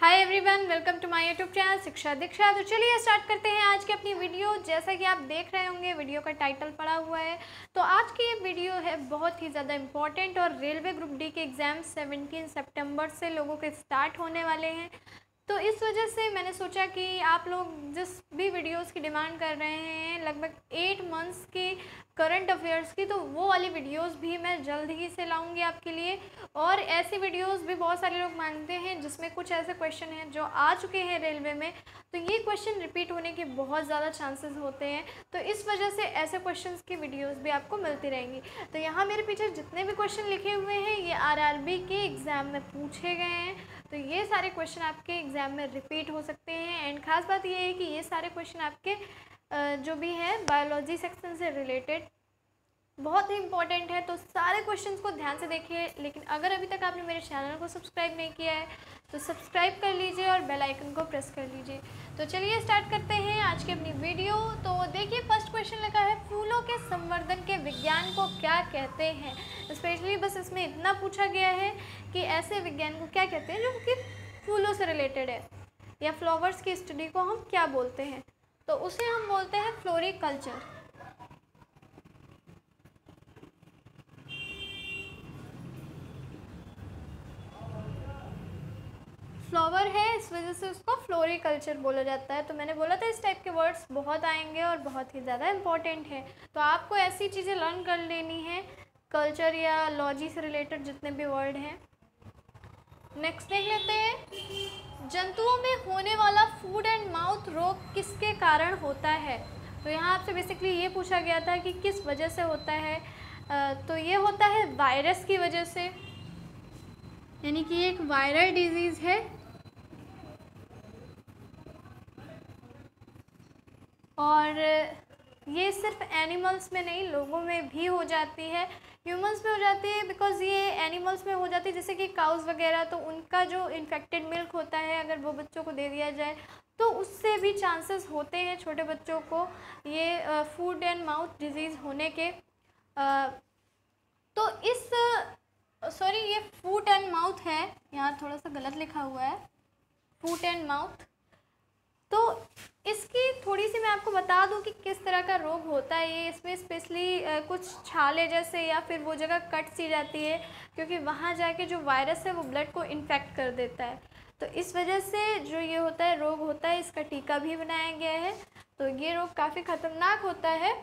Hi everyone, welcome to my YouTube channel Shiksha Diksha. तो चलिए start करते हैं आज की अपनी वीडियो। जैसा कि आप देख रहे होंगे वीडियो का टाइटल पड़ा हुआ है। तो आज की ये वीडियो है बहुत ही ज़्यादा इम्पॉर्टेंट और रेलवे ग्रुप डी के एग्ज़ाम 17 सितंबर से लोगों के स्टार्ट होने वाले हैं। तो इस वजह से मैंने सोचा कि आप लोग जिस भी वीडियोस की डिमांड कर रहे हैं लगभग 8 मंथ्स की करंट अफेयर्स की, तो वो वाली वीडियोस भी मैं जल्द ही से लाऊंगी आपके लिए। और ऐसी वीडियोस भी बहुत सारे लोग मांगते हैं जिसमें कुछ ऐसे क्वेश्चन हैं जो आ चुके हैं रेलवे में, तो ये क्वेश्चन रिपीट होने के बहुत ज़्यादा चांसेस होते हैं। तो इस वजह से ऐसे क्वेश्चंस की वीडियोस भी आपको मिलती रहेंगी। तो यहाँ मेरे पीछे जितने भी क्वेश्चन लिखे हुए हैं ये आरआरबी के एग्ज़ाम में पूछे गए हैं। तो ये सारे क्वेश्चन आपके एग्ज़ाम में रिपीट हो सकते हैं। एंड ख़ास बात ये है कि ये सारे क्वेश्चन आपके जो भी है बायोलॉजी सेक्शन से रिलेटेड बहुत ही इंपॉर्टेंट है। तो सारे क्वेश्चंस को ध्यान से देखिए। लेकिन अगर अभी तक आपने मेरे चैनल को सब्सक्राइब नहीं किया है तो सब्सक्राइब कर लीजिए और बेल आइकन को प्रेस कर लीजिए। तो चलिए स्टार्ट करते हैं आज की अपनी वीडियो। तो देखिए फर्स्ट क्वेश्चन लगा है, फूलों के संवर्धन के विज्ञान को क्या कहते हैं। स्पेशली बस इसमें इतना पूछा गया है कि ऐसे विज्ञान को क्या कहते हैं जो कि फूलों से रिलेटेड है, या फ्लावर्स की स्टडी को हम क्या बोलते हैं। तो उसे हम बोलते हैं फ्लोरिकल्चर। फ्लावर है इस वजह से उसको फ्लोरिकल्चर बोला जाता है। तो मैंने बोला था इस टाइप के वर्ड्स बहुत आएंगे और बहुत ही ज़्यादा इम्पॉर्टेंट है। तो आपको ऐसी चीज़ें लर्न कर लेनी है, कल्चर या लॉजी से रिलेटेड जितने भी वर्ड हैं। नेक्स्ट देख लेते हैं, जंतुओं में होने वाला फूड एंड माउथ रोग किसके कारण होता है। तो यहाँ आपसे बेसिकली ये पूछा गया था कि किस वजह से होता है। तो ये होता है वायरस की वजह से, यानी कि एक वायरल डिजीज़ है। और ये सिर्फ एनिमल्स में नहीं, लोगों में भी हो जाती है, ह्यूमंस में हो जाती है। बिकॉज़ ये एनिमल्स में हो जाती है, जैसे कि काउस वगैरह, तो उनका जो इन्फेक्टेड मिल्क होता है अगर वो बच्चों को दे दिया जाए तो उससे भी चांसेस होते हैं छोटे बच्चों को ये फूड एंड माउथ डिजीज़ होने के। तो इस सॉरी ये फूट एंड माउथ है, यहाँ थोड़ा सा गलत लिखा हुआ है, फूट एंड माउथ। तो इसकी थोड़ी सी मैं आपको बता दूं कि किस तरह का रोग होता है ये। इसमें स्पेशली कुछ छाले जैसे या फिर वो जगह कट सी जाती है, क्योंकि वहाँ जाके जो वायरस है वो ब्लड को इन्फेक्ट कर देता है। तो इस वजह से जो ये होता है रोग होता है, इसका टीका भी बनाया गया है। तो ये रोग काफ़ी ख़तरनाक होता है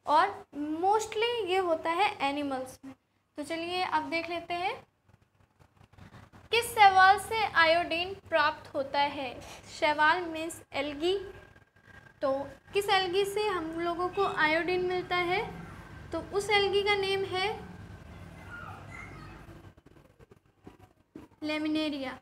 और मोस्टली ये होता है एनिमल्स में। तो चलिए अब देख लेते हैं, किस शैवाल से आयोडीन प्राप्त होता है। शैवाल मीन्स एल्गी। तो किस एल्गी से हम लोगों को आयोडीन मिलता है, तो उस एल्गी का नेम है लेमिनेरिया।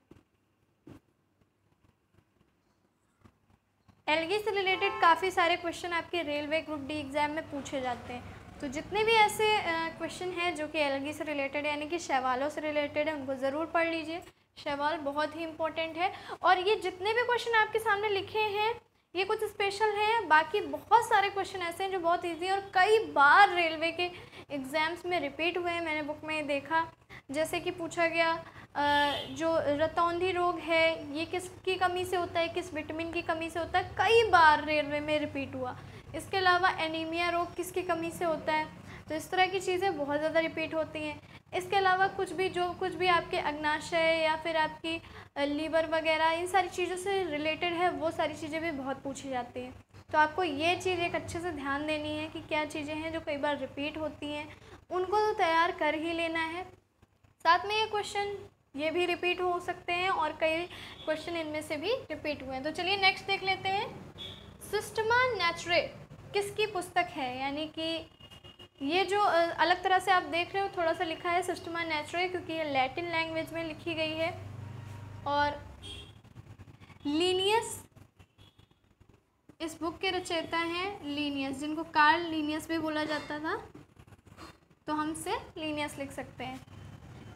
एल्गी से रिलेटेड काफ़ी सारे क्वेश्चन आपके रेलवे ग्रुप डी एग्ज़ाम में पूछे जाते हैं। तो जितने भी ऐसे क्वेश्चन हैं जो कि एल्गी से रिलेटेड यानी कि शैवालों से रिलेटेड है, उनको ज़रूर पढ़ लीजिए। शैवाल बहुत ही इम्पोर्टेंट है। और ये जितने भी क्वेश्चन आपके सामने लिखे हैं ये कुछ स्पेशल हैं, बाकी बहुत सारे क्वेश्चन ऐसे हैं जो बहुत ईजी हैं और कई बार रेलवे के एग्ज़ाम्स में रिपीट हुए हैं। मैंने बुक में देखा, जैसे कि पूछा गया जो रतौंधी रोग है ये किसकी कमी से होता है, किस विटामिन की कमी से होता है, कई बार रेलवे में रिपीट हुआ। इसके अलावा एनीमिया रोग किसकी कमी से होता है। तो इस तरह की चीज़ें बहुत ज़्यादा रिपीट होती हैं। इसके अलावा कुछ भी आपके अग्नाशय या फिर आपकी लीवर वगैरह इन सारी चीज़ों से रिलेटेड है, वो सारी चीज़ें भी बहुत पूछी जाती हैं। तो आपको ये चीज़ एक अच्छे से ध्यान देनी है कि क्या चीज़ें हैं जो कई बार रिपीट होती हैं, उनको तो तैयार कर ही लेना है। साथ में ये क्वेश्चन ये भी रिपीट हो सकते हैं और कई क्वेश्चन इनमें से भी रिपीट हुए हैं। तो चलिए नेक्स्ट देख लेते हैं, सिस्टमा नेचुरे किसकी पुस्तक है। यानी कि ये जो अलग तरह से आप देख रहे हो थोड़ा सा लिखा है सिस्टमा नेचुरे, क्योंकि ये लैटिन लैंग्वेज में लिखी गई है। और लीनियस इस बुक के रचयिता हैं लीनियस, जिनको कार्ल लीनियस भी बोला जाता था, तो हम से लीनियस लिख सकते हैं।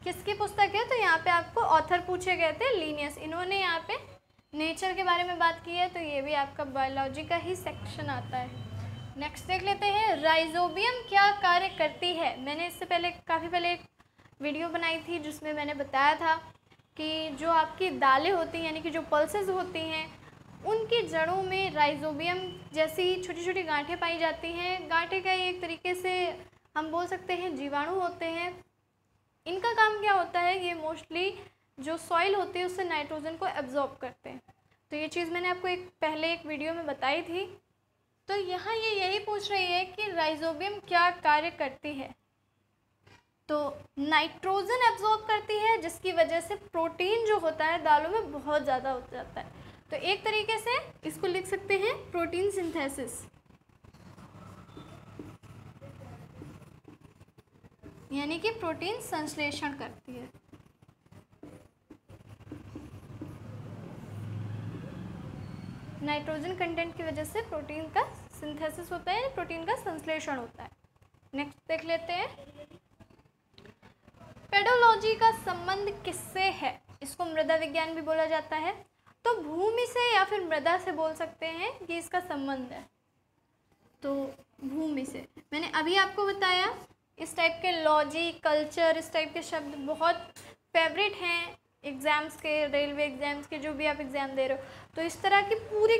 किसकी पुस्तक है, तो यहाँ पे आपको ऑथर पूछे गए थे लीनियस। इन्होंने यहाँ पे नेचर के बारे में बात की है, तो ये भी आपका बायोलॉजी का ही सेक्शन आता है। नेक्स्ट देख लेते हैं, राइजोबियम क्या कार्य करती है। मैंने इससे पहले काफ़ी पहले एक वीडियो बनाई थी जिसमें मैंने बताया था कि जो आपकी दालें होती हैं यानी कि जो पल्सेस होती हैं उनकी जड़ों में राइजोबियम जैसी छोटी छोटी गांठें पाई जाती हैं। गांठें का एक तरीके से हम बोल सकते हैं जीवाणु होते हैं। इनका काम क्या होता है, ये मोस्टली जो सॉइल होती है उससे नाइट्रोजन को एब्जॉर्ब करते हैं। तो ये चीज़ मैंने आपको पहले एक वीडियो में बताई थी। तो यहाँ ये यही पूछ रही है कि राइजोबियम क्या कार्य करती है। तो नाइट्रोजन एब्जॉर्ब करती है जिसकी वजह से प्रोटीन जो होता है दालों में बहुत ज़्यादा हो जाता है। तो एक तरीके से इसको लिख सकते हैं प्रोटीन सिंथेसिस, यानी कि प्रोटीन संश्लेषण करती है। नाइट्रोजन कंटेंट की वजह से प्रोटीन का सिंथेसिस होता है, प्रोटीन का संश्लेषण होता है। नेक्स्ट देख लेते हैं, पेडोलॉजी का संबंध किससे है। इसको मृदा विज्ञान भी बोला जाता है। तो भूमि से या फिर मृदा से बोल सकते हैं कि इसका संबंध है। तो भूमि से मैंने अभी आपको बताया, इस टाइप के लॉजी, कल्चर, इस टाइप के शब्द बहुत फेवरेट हैं एग्ज़ाम्स के, रेलवे एग्ज़ाम्स के, जो भी आप एग्ज़ाम दे रहे हो। तो इस तरह की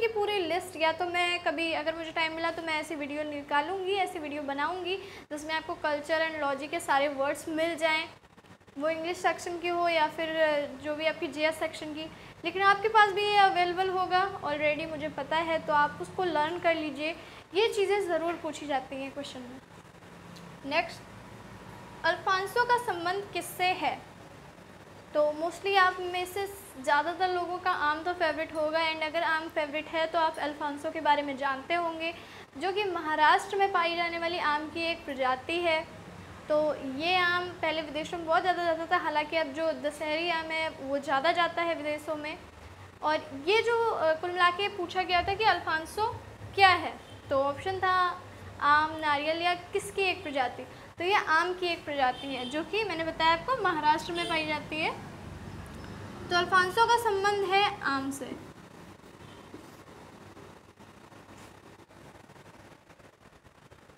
पूरी लिस्ट, या तो मैं कभी अगर मुझे टाइम मिला तो मैं ऐसी वीडियो निकालूंगी, ऐसी वीडियो बनाऊंगी जिसमें आपको कल्चर एंड लॉजी के सारे वर्ड्स मिल जाएं, वो इंग्लिश सेक्शन की हो या फिर जो भी आपकी जीएस सेक्शन की। लेकिन आपके पास भी ये अवेलेबल होगा ऑलरेडी, मुझे पता है, तो आप उसको लर्न कर लीजिए। ये चीज़ें ज़रूर पूछी जाती हैं क्वेश्चन में। नेक्स्ट, अल्फांसो का संबंध किससे है। तो मोस्टली आप में से ज़्यादातर लोगों का आम तो फेवरेट होगा, एंड अगर आम फेवरेट है तो आप अल्फांसो के बारे में जानते होंगे, जो कि महाराष्ट्र में पाई जाने वाली आम की एक प्रजाति है। तो ये आम पहले विदेशों में बहुत ज़्यादा जाता था, हालांकि अब जो दशहरी आम है वो ज़्यादा जाता है विदेशों में। और ये जो कुल मिला के पूछा गया था कि अल्फांसो क्या है, तो ऑप्शन था आम, नारियल या किसकी एक प्रजाति। तो ये आम की एक प्रजाति है जो कि मैंने बताया आपको महाराष्ट्र में पाई जाती है। तो अल्फांसो का संबंध है आम से।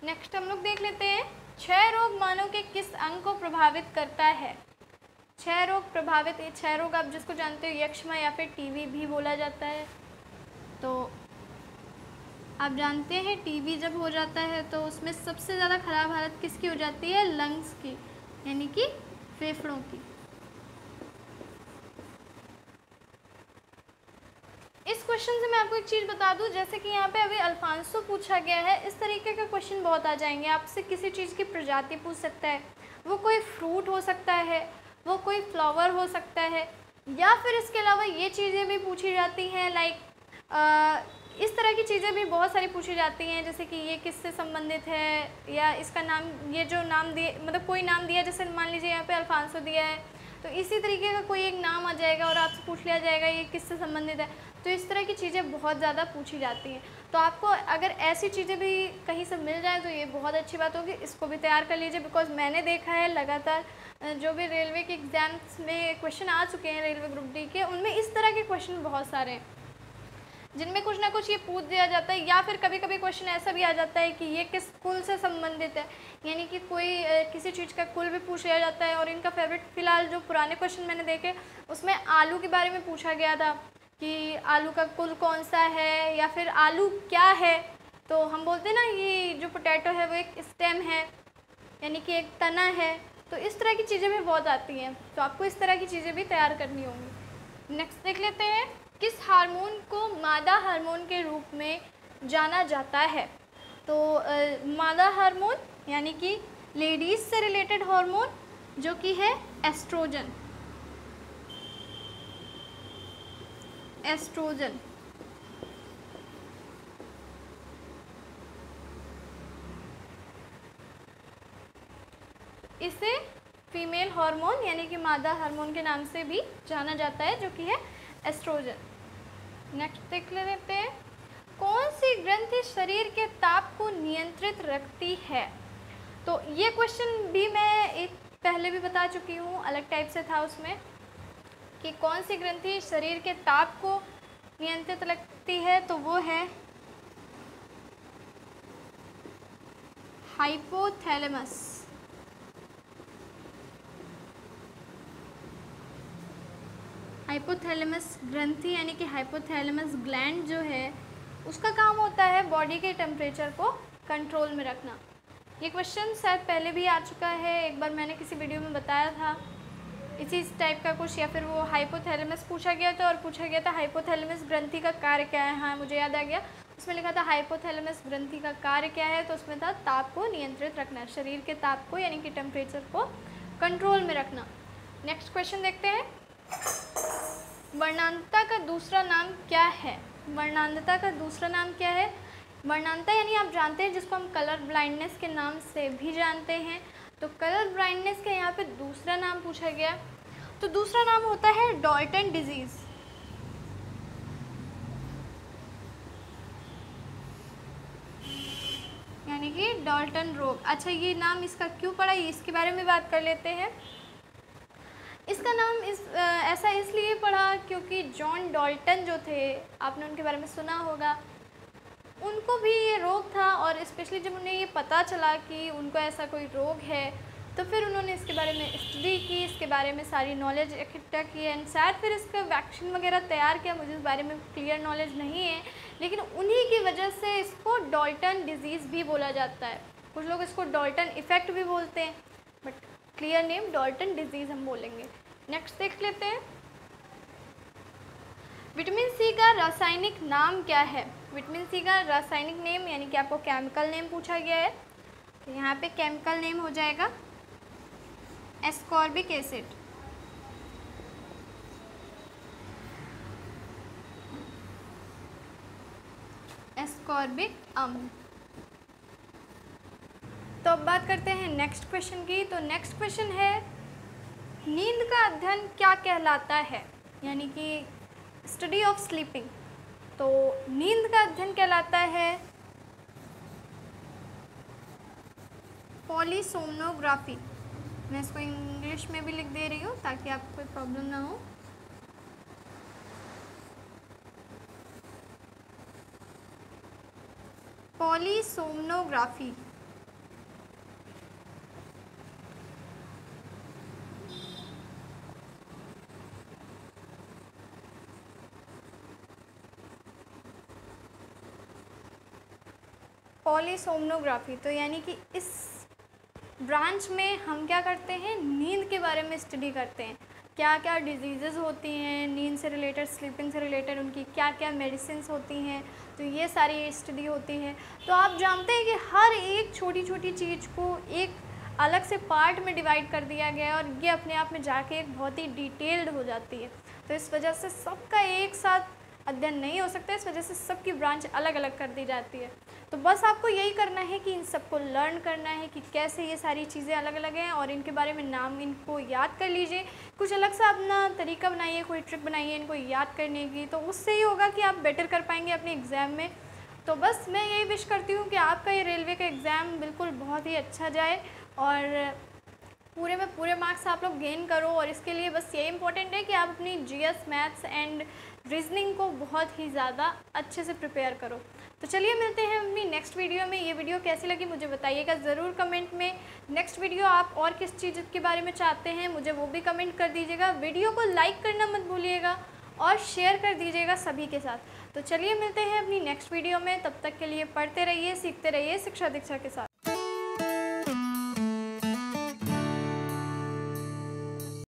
नेक्स्ट हम लोग देख लेते हैं, क्षय रोग मानव के किस अंग को प्रभावित करता है। क्षय रोग प्रभावित, क्षय रोग आप जिसको जानते हो यक्ष्मा या फिर टीबी भी बोला जाता है। तो आप जानते हैं टीबी जब हो जाता है तो उसमें सबसे ज़्यादा ख़राब हालत किसकी हो जाती है, लंग्स की, यानी कि फेफड़ों की। इस क्वेश्चन से मैं आपको एक चीज़ बता दूं, जैसे कि यहाँ पे अभी अल्फांसो पूछा गया है, इस तरीके का क्वेश्चन बहुत आ जाएंगे। आपसे किसी चीज़ की प्रजाति पूछ सकता है, वो कोई फ्रूट हो सकता है, वो कोई फ्लावर हो सकता है, या फिर इसके अलावा ये चीज़ें भी पूछी जाती हैं, लाइक इस तरह की चीज़ें भी बहुत सारी पूछी जाती हैं, जैसे कि ये किससे संबंधित है, या इसका नाम, ये जो नाम दिए, मतलब कोई नाम दिया, जैसे मान लीजिए यहाँ पे अल्फांसो दिया है, तो इसी तरीके का कोई एक नाम आ जाएगा और आपसे पूछ लिया जाएगा ये किससे संबंधित है। तो इस तरह की चीज़ें बहुत ज़्यादा पूछी जाती हैं। तो आपको अगर ऐसी चीज़ें भी कहीं से मिल जाए तो ये बहुत अच्छी बात होगी, इसको भी तैयार कर लीजिए। बिकॉज मैंने देखा है लगातार जो भी रेलवे के एग्ज़ाम्स में क्वेश्चन आ चुके हैं रेलवे ग्रुप डी के, उनमें इस तरह के क्वेश्चन बहुत सारे हैं जिनमें कुछ ना कुछ ये पूछ दिया जाता है, या फिर कभी कभी क्वेश्चन ऐसा भी आ जाता है कि ये किस कुल से संबंधित है, यानी कि कोई किसी चीज़ का कुल भी पूछ लिया जाता है। और इनका फेवरेट, फिलहाल जो पुराने क्वेश्चन मैंने देखे उसमें आलू के बारे में पूछा गया था कि आलू का कुल कौन सा है, या फिर आलू क्या है। तो हम बोलते हैं ना ये जो पोटैटो है वो एक स्टेम है, यानी कि एक तना है। तो इस तरह की चीज़ें भी बहुत आती हैं, तो आपको इस तरह की चीज़ें भी तैयार करनी होंगी। नेक्स्ट देख लेते हैं, किस हार्मोन को मादा हार्मोन के रूप में जाना जाता है। तो मादा हार्मोन यानी कि लेडीज़ से रिलेटेड हार्मोन जो कि है एस्ट्रोजन। एस्ट्रोजन इसे फीमेल हार्मोन यानी कि मादा हार्मोन के नाम से भी जाना जाता है, जो कि है एस्ट्रोजन। नेक्स्ट देख लेते हैं, कौन सी ग्रंथि शरीर के ताप को नियंत्रित रखती है। तो ये क्वेश्चन भी मैं एक पहले भी बता चुकी हूँ, अलग टाइप से था उसमें, कि कौन सी ग्रंथि शरीर के ताप को नियंत्रित रखती है। तो वो है हाइपोथैलेमस। हाइपोथैलेमस ग्रंथि यानी कि हाइपोथैलेमस ग्लैंड जो है उसका काम होता है बॉडी के टेम्परेचर को कंट्रोल में रखना। ये क्वेश्चन शायद पहले भी आ चुका है, एक बार मैंने किसी वीडियो में बताया था इसी टाइप का कुछ, या फिर वो हाइपोथैलेमस पूछा गया था और पूछा गया था हाइपोथैलेमस ग्रंथि का कार्य क्या है। हाँ मुझे याद आ गया, उसमें लिखा था हाइपोथैलेमस ग्रंथि का कार्य क्या है, तो उसमें था ताप को नियंत्रित रखना, शरीर के ताप को यानी कि टेम्परेचर को कंट्रोल में रखना। नेक्स्ट क्वेश्चन देखते हैं, वर्णांतता का दूसरा नाम क्या है? वर्णांतता का दूसरा नाम क्या है? वर्णांतता यानी आप जानते हैं जिसको हम कलर ब्लाइंडनेस के नाम से भी जानते हैं, तो कलर ब्लाइंडनेस का यहाँ पे दूसरा नाम पूछा गया, तो दूसरा नाम होता है डॉल्टन डिजीज़। यानी कि डॉल्टन रोग। अच्छा ये नाम इसका क्यों पड़ा, इसके बारे में बात कर लेते हैं। इसका नाम ऐसा इसलिए पड़ा क्योंकि जॉन डॉल्टन जो थे, आपने उनके बारे में सुना होगा, उनको भी ये रोग था और स्पेशली जब उन्हें ये पता चला कि उनको ऐसा कोई रोग है तो फिर उन्होंने इसके बारे में स्टडी की, इसके बारे में सारी नॉलेज इकट्ठा की एंड शायद फिर इसका वैक्सीन वगैरह तैयार किया। मुझे इस बारे में क्लियर नॉलेज नहीं है, लेकिन उन्हीं की वजह से इसको डॉल्टन डिजीज़ भी बोला जाता है। कुछ लोग इसको डॉल्टन इफ़ेक्ट भी बोलते हैं, but clear name Dalton disease हम बोलेंगे। नेक्स्ट देख लेते हैं, विटामिन सी का रासायनिक नाम क्या है? विटामिन सी का रासायनिक नेम यानी कि आपको केमिकल नेम पूछा गया है, तो यहाँ पे केमिकल नेम हो जाएगा एस्कॉर्बिक एसिड। एस्कॉर्बिक अम्ल। तो अब बात करते हैं नेक्स्ट क्वेश्चन की। तो नेक्स्ट क्वेश्चन है, नींद का अध्ययन क्या कहलाता है? यानी कि स्टडी ऑफ स्लीपिंग, तो नींद का अध्ययन कहलाता है पॉलीसोमनोग्राफी। मैं इसको इंग्लिश में भी लिख दे रही हूँ ताकि आपको कोई प्रॉब्लम ना हो। पॉलीसोमनोग्राफी। पॉलीसोमनोग्राफी तो यानी कि इस ब्रांच में हम क्या करते हैं, नींद के बारे में स्टडी करते हैं, क्या क्या डिजीज़ेस होती हैं नींद से रिलेटेड, स्लीपिंग से रिलेटेड, उनकी क्या क्या मेडिसिन्स होती हैं, तो ये सारी स्टडी होती है। तो आप जानते हैं कि हर एक छोटी छोटी चीज़ को एक अलग से पार्ट में डिवाइड कर दिया गया है और ये अपने आप में जाके एक बहुत ही डिटेल्ड हो जाती है। तो इस वजह से सबका एक साथ अध्ययन नहीं हो सकता, इस वजह से सबकी ब्रांच अलग अलग कर दी जाती है। तो बस आपको यही करना है कि इन सबको लर्न करना है कि कैसे ये सारी चीज़ें अलग अलग हैं और इनके बारे में नाम इनको याद कर लीजिए। कुछ अलग सा अपना तरीका बनाइए, कोई ट्रिक बनाइए इनको याद करने की, तो उससे ही होगा कि आप बेटर कर पाएंगे अपने एग्ज़ाम में। तो बस मैं यही विश करती हूँ कि आपका ये रेलवे का एग्ज़ाम बिल्कुल बहुत ही अच्छा जाए और पूरे में पूरे मार्क्स आप लोग गेन करो। और इसके लिए बस ये इम्पोर्टेंट है कि आप अपनी जीएस, मैथ्स एंड रीजनिंग को बहुत ही ज़्यादा अच्छे से प्रिपेयर करो। तो चलिए मिलते हैं अपनी नेक्स्ट वीडियो में। ये वीडियो कैसी लगी मुझे बताइएगा ज़रूर कमेंट में। नेक्स्ट वीडियो आप और किस चीज़ के बारे में चाहते हैं मुझे वो भी कमेंट कर दीजिएगा। वीडियो को लाइक करना मत भूलिएगा और शेयर कर दीजिएगा सभी के साथ। तो चलिए मिलते हैं अपनी नेक्स्ट वीडियो में, तब तक के लिए पढ़ते रहिए, सीखते रहिए शिक्षा दीक्षा के साथ।